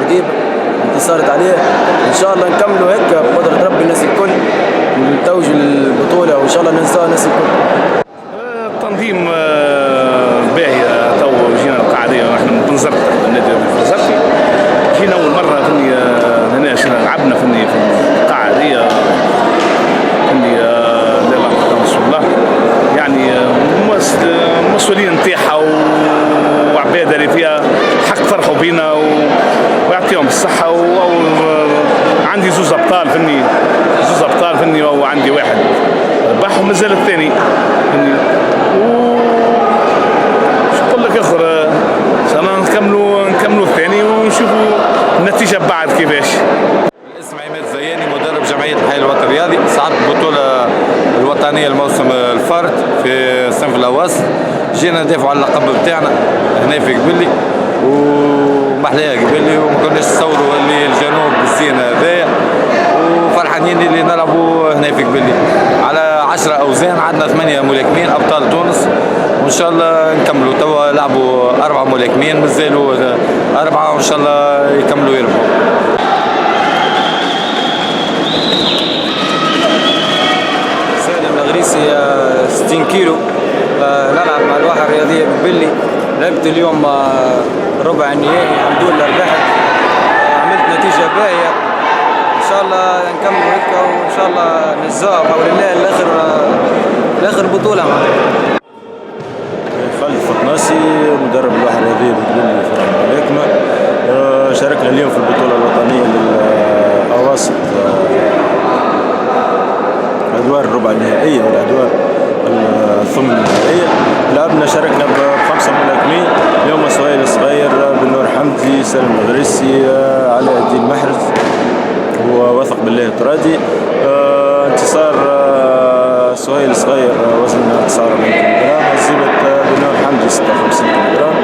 عجيبه انتصرت عليه. ان شاء الله نكملوا هيك بقدره ربي الناس الكل نتوجوا البطوله وان شاء الله ننساها الناس الكل. التنظيم باهي. تو جينا القاعديه نحن بنزرت النادي الفرزرتي. جينا اول مره فني هنا لعبنا فني في القاعديه فني لا رسول الله يعني المسؤولين نتاعها وعباد اللي فيها حق فرحوا بينا ويعطيهم الصحه. عندي زوز ابطال فني وعندي واحد ربح ومازال الثاني فني. شو نقول لك اخر ان شاء الله نكملوا الثاني ونشوفوا النتيجه بعد كيفاش. الاسم عماد زياني مدرب جمعيه الحي الوطني الرياضي. صعدت البطوله الوطنيه الموسم الفرد في الصنف الاوسط. جينا ندافعوا على اللقب بتاعنا هنا في قبلي ومحلاها قبلي وما كناش نتصوروا اللي الجنوب بالزين هذايا وفرحانين اللي نلعبوا هنا في قبلي على 10 اوزان. عندنا 8 ملاكمين ابطال تونس وان شاء الله نكملوا. توا لعبوا 4 ملاكمين مازالوا 4 وان شاء الله يكملوا يربحوا. سالم الغريسي 60 كيلو نلعب مع الواحة الرياضية ببلي. لعبت اليوم ربع النهائي الحمد لله ربحت. عملت نتيجة باهية ان شاء الله نكمل هيك وان شاء الله نزوها بحول الله لاخر بطولة معنا. خالد الفطناسي مدرب الواحة الرياضية ببلي فرع الملاكمة. شاركنا اليوم في البطولة الوطنية للأواسط الأدوار الربع النهائية والأدوار الثمن النهائية. لعبنا شاركنا ب5 ملاكمين. اليوم سهيل الصغير بن نور حمدي سالم الغريسي علاء الدين محرز ووثق بالله الترادي. انتصار سهيل الصغير وزن 49 كيلوغرام. هزيمة بن نور حمدي 56 كيلوغرام.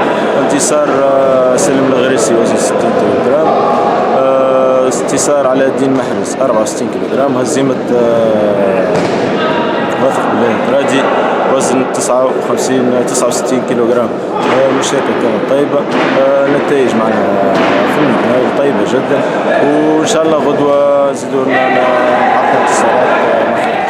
انتصار سالم الغريسي وزن 60 كيلوغرام. انتصار علاء الدين محرز 64 كيلوغرام. هزيمة وثق بالله الترادي وزن 69 كيلوغرام. المشاركة كانت طيبة. نتائج معنا في النهاية طيبة جدا وإن شاء الله غدوة زيدونا نحقق انتصارات.